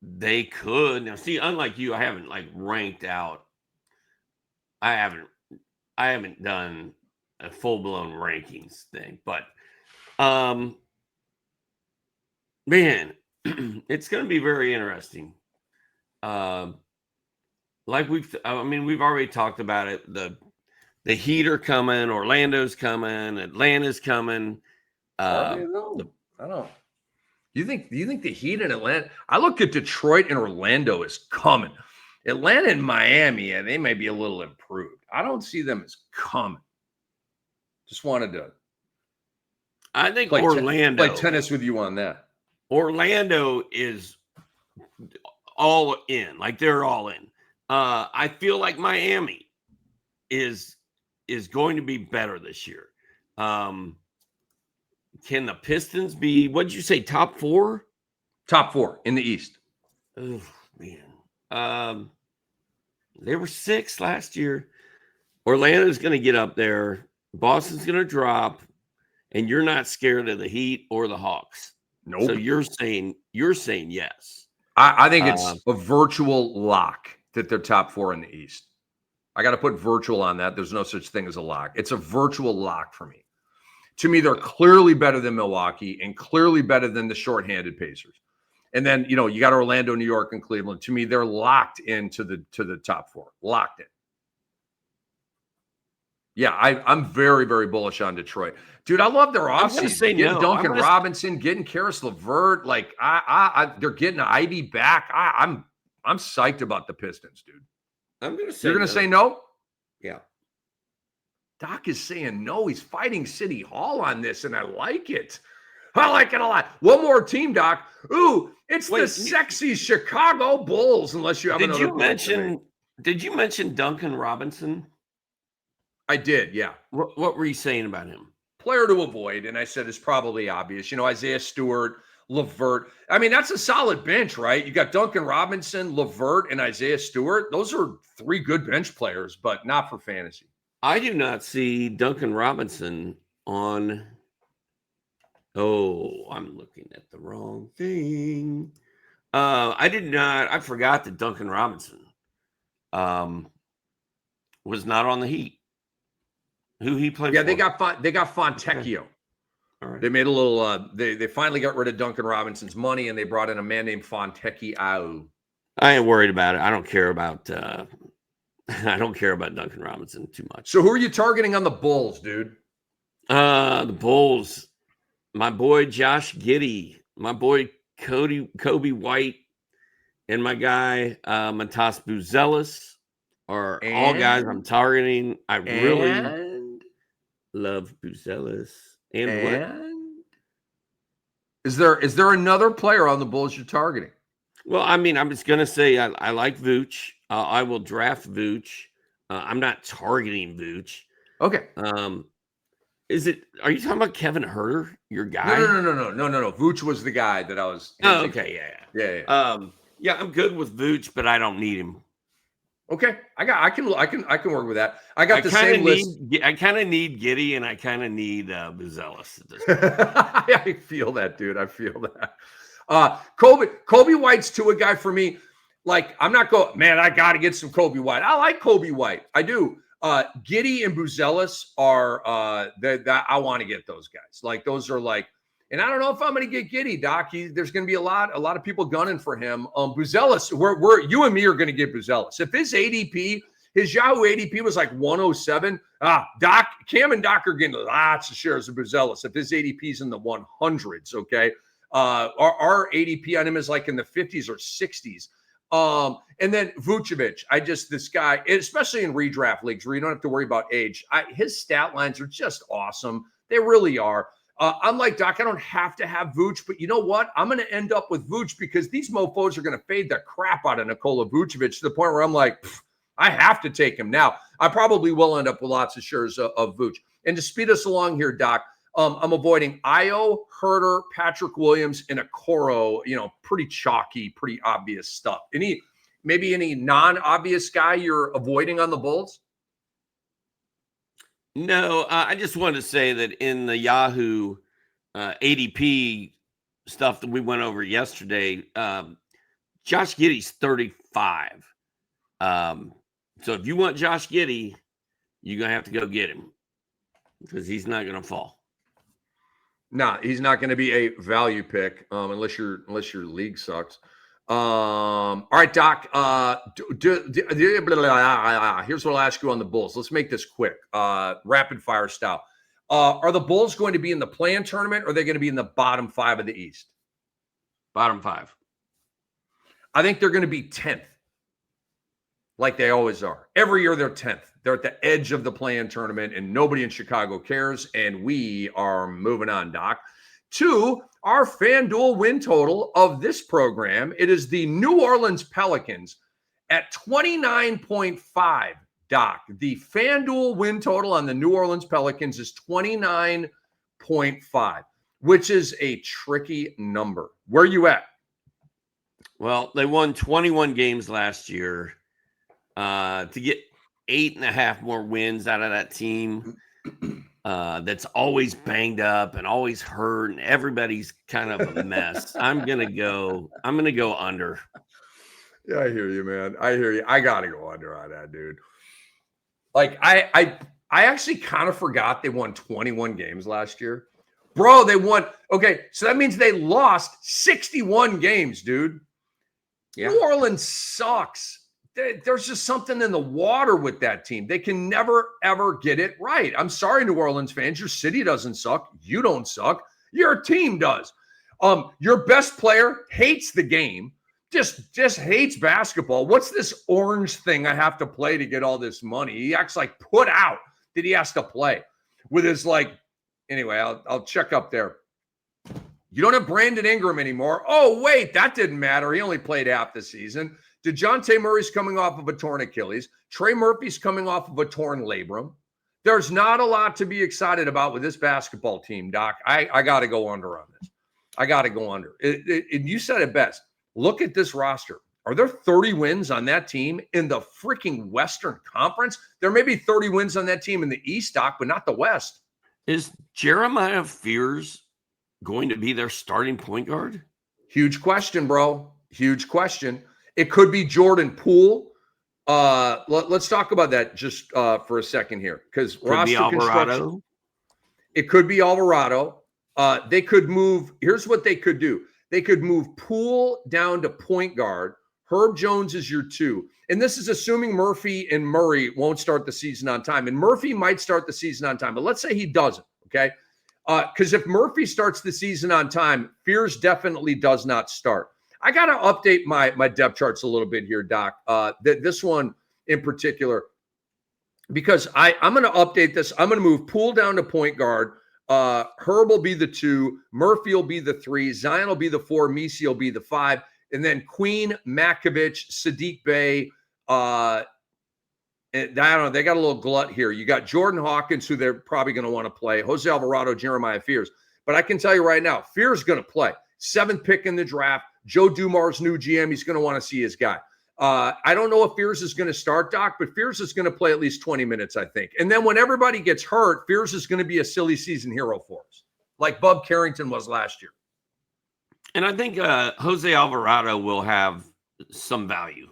They could. Now, see, unlike you, I haven't ranked out. I haven't done a full-blown rankings thing, but man, it's going to be very interesting. We've already talked about it. The Heat are coming, Orlando's coming, Atlanta's coming. I don't. You think the Heat in Atlanta? I look at Detroit and Orlando as coming. Atlanta and Miami, and they may be a little improved. I don't see them as coming. Just wanted to. I think Orlando play tennis with you on that. Orlando is all in. Like, they're all in. I feel like Miami is going to be better this year. Can the Pistons be, what did you say, top 4? Top 4 in the East. Oh, man. They were 6 last year. Orlando's going to get up there. Boston's going to drop. And you're not scared of the Heat or the Hawks. Nope. So you're saying yes. I think it's a virtual lock that they're top 4 in the East. I got to put virtual on that. There's no such thing as a lock. It's a virtual lock for me. To me, they're clearly better than Milwaukee and clearly better than the shorthanded Pacers. And then, you got Orlando, New York, and Cleveland. To me, they're locked into the top 4. Locked in. Yeah, I'm very, very bullish on Detroit. Dude, I love their offseason. Getting Duncan Robinson, getting Karis LeVert. Like, they're getting Ivy back. I'm I'm psyched about the Pistons, dude. I'm going to say You're going to say no? Yeah. Doc is saying no. He's fighting City Hall on this, and I like it. I like it a lot. One more team, Doc. Ooh, it's the sexy Chicago Bulls, unless you have another. Did you mention Duncan Robinson? I did, yeah. What were you saying about him? Player to avoid, and I said it's probably obvious. Isaiah Stewart, LeVert. I mean, that's a solid bench, right? You got Duncan Robinson, LeVert, and Isaiah Stewart. Those are 3 good bench players, but not for fantasy. I do not see Duncan Robinson on. Oh, I'm looking at the wrong thing. I forgot that Duncan Robinson was not on the Heat. Who he played? Yeah, for? they got Fontecchio. Okay. All right. They made a little. They finally got rid of Duncan Robinson's money, and they brought in a man named Fontecchio. I ain't worried about it. I don't care about. I don't care about Duncan Robinson too much. So who are you targeting on the Bulls, dude? The Bulls. My boy Josh Giddey, my boy Kobe White, and my guy Matas Buzelis are all guys I'm targeting. I really love Buzelis. And what? Is there another player on the Bulls you're targeting? Well, I mean, I'm just gonna say I like Vooch. I will draft Vooch. I'm not targeting Vooch. Okay. Are you talking about Kevin Huerter, your guy? No. Vooch was the guy that I was. Oh, okay, yeah. Yeah, I'm good with Vooch, but I don't need him. Okay, I can work with that. I got the same list. I kind of need Giddey, and I kind of need Buzelis at this point. I feel that, dude. I feel that. Kobe White's too a guy for me. Like, I'm not going, man, I got to get some Kobe White. I like Kobe White. I do. Giddey and Buzelis are that I want to get those guys. Like, those are like, and I don't know if I'm going to get Giddey, Doc. There's going to be a lot of people gunning for him. Buzelis, we're you and me are going to get Buzelis. If his Yahoo ADP was like 107, Doc, Cam and Doc are getting lots of shares of Buzelis. If his ADP's in the 100s, okay. Our ADP on him is like in the 50s or 60s. And then Vucevic, this guy, especially in redraft leagues where you don't have to worry about age, his stat lines are just awesome. They really are. I'm like, Doc, I don't have to have Vooch, but you know what? I'm going to end up with Vooch because these mofos are going to fade the crap out of Nikola Vucevic to the point where I'm like, I have to take him now. I probably will end up with lots of shares of Vooch. And to speed us along here, Doc, I'm avoiding Io, Huerter, Patrick Williams, and Okoro. Pretty chalky, pretty obvious stuff. Maybe any non-obvious guy you're avoiding on the Bulls? No, I just wanted to say that in the Yahoo ADP stuff that we went over yesterday, Josh Giddey's 35. So if you want Josh Giddey, you're going to have to go get him because he's not going to fall. No, he's not going to be a value pick unless your league sucks. All right, Doc. Here's what I'll ask you on the Bulls. Let's make this quick, rapid fire style. Are the Bulls going to be in the play-in tournament, or are they going to be in the bottom 5 of the East? Bottom 5. I think they're going to be 10th, like they always are. Every year they're 10th. They're at the edge of the play-in tournament, and nobody in Chicago cares, and we are moving on, Doc. To our FanDuel win total of this program. It is the New Orleans Pelicans at 29.5, Doc. The FanDuel win total on the New Orleans Pelicans is 29.5, which is a tricky number. Where are you at? Well, they won 21 games last year. To get 8.5 more wins out of that team that's always banged up and always hurt and everybody's kind of a mess. I'm gonna go under. Yeah, I hear you, man. I hear you. I gotta go under on that, dude. Like I actually kind of forgot they won 21 games last year. Bro, they won. Okay, so that means they lost 61 games, dude. Yeah. New Orleans sucks. There's just something in the water with that team. They can never, ever get it right. I'm sorry, New Orleans fans. Your city doesn't suck. You don't suck. Your team does. Your best player hates the game. just hates basketball. What's this orange thing I have to play to get all this money? He acts like put out that he has to play with his anyway, I'll check up there. You don't have Brandon Ingram anymore. Oh, wait, that didn't matter. He only played half the season. DeJounte Murray's coming off of a torn Achilles. Trey Murphy's coming off of a torn labrum. There's not a lot to be excited about with this basketball team, Doc. I got to go under on this. I got to go under. And you said it best. Look at this roster. Are there 30 wins on that team in the freaking Western Conference? There may be 30 wins on that team in the East, Doc, but not the West. Is Jeremiah Fears going to be their starting point guard? Huge question, bro. Huge question. It could be Jordan Poole. Let's talk about that just for a second here, because roster construction. It could be Alvarado. They could move. Here's what they could do. They could move Poole down to point guard. Herb Jones is your 2. And this is assuming Murphy and Murray won't start the season on time. And Murphy might start the season on time, but let's say he doesn't, okay? Because if Murphy starts the season on time, Fears definitely does not start. I got to update my depth charts a little bit here, Doc. This one in particular, because I'm going to update this. I'm going to move Poole down to point guard. Herb will be the 2. Murphy will be the 3. Zion will be the 4. Misi will be the 5. And then Queen, Makovich, Sadiq Bey. And I don't know. They got a little glut here. You got Jordan Hawkins, who they're probably going to want to play. Jose Alvarado, Jeremiah Fears. But I can tell you right now, Fears is going to play. 7th pick in the draft. Joe Dumars' new GM. He's going to want to see his guy. I don't know if Fears is going to start, Doc, but Fears is going to play at least 20 minutes, I think. And then when everybody gets hurt, Fears is going to be a silly season hero for us, like Bub Carrington was last year. And I think Jose Alvarado will have some value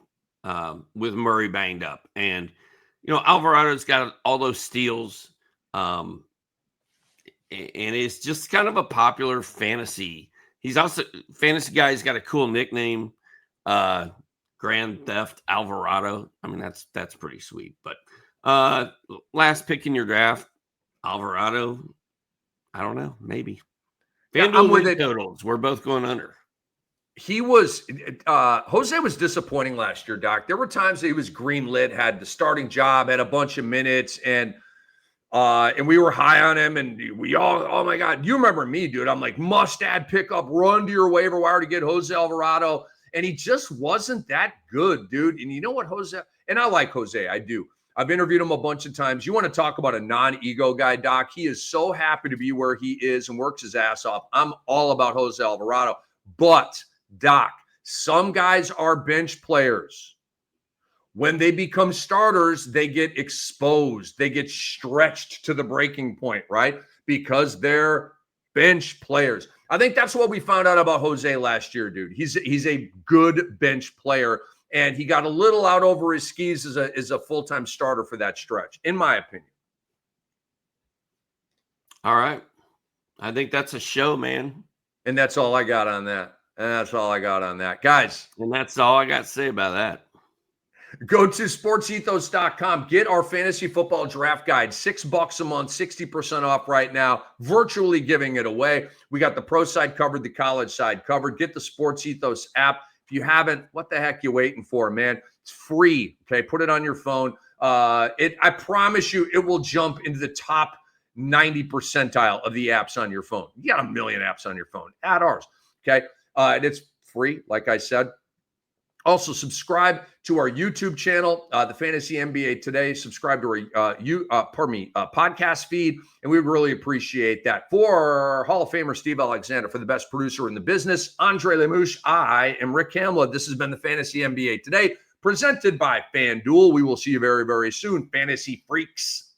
with Murray banged up. And, Alvarado's got all those steals. And it's just kind of a popular fantasy. He's also fantasy guy. He's got a cool nickname, Grand Theft Alvarado. I mean, that's pretty sweet. But last pick in your draft, Alvarado, I don't know, maybe. FanDuel Win Totals. We're both going under. He was Jose was disappointing last year, Doc. There were times that he was greenlit, had the starting job, had a bunch of minutes, and we were high on him, and we all, oh my God, you remember me, dude. I'm like, must add pickup, run to your waiver wire to get Jose Alvarado. And he just wasn't that good, dude. And you know what, Jose, and I like Jose, I do. I've interviewed him a bunch of times. You want to talk about a non-ego guy, Doc? He is so happy to be where he is and works his ass off. I'm all about Jose Alvarado. But, Doc, some guys are bench players. When they become starters, they get exposed. They get stretched to the breaking point, right? Because they're bench players. I think that's what we found out about Jose last year, dude. He's a good bench player. And he got a little out over his skis as a full-time starter for that stretch, in my opinion. All right. I think that's a show, man. And that's all I got on that. Guys. And that's all I got to say about that. Go to sportsethos.com. Get our fantasy football draft guide. $6 a month, 60% off right now. Virtually giving it away. We got the pro side covered, the college side covered. Get the Sports Ethos app. If you haven't, what the heck you waiting for, man? It's free. Okay, put it on your phone. I promise you, it will jump into the top 90 percentile of the apps on your phone. You got a million apps on your phone. Add ours. Okay, and it's free, like I said. Also, subscribe to our YouTube channel, the Fantasy NBA Today. Subscribe to our podcast feed, and we really appreciate that. For Hall of Famer Steve Alexander, for the best producer in the business, Andre Lemouche, I am Rick Kamla. This has been the Fantasy NBA Today, presented by FanDuel. We will see you very, very soon, Fantasy Freaks.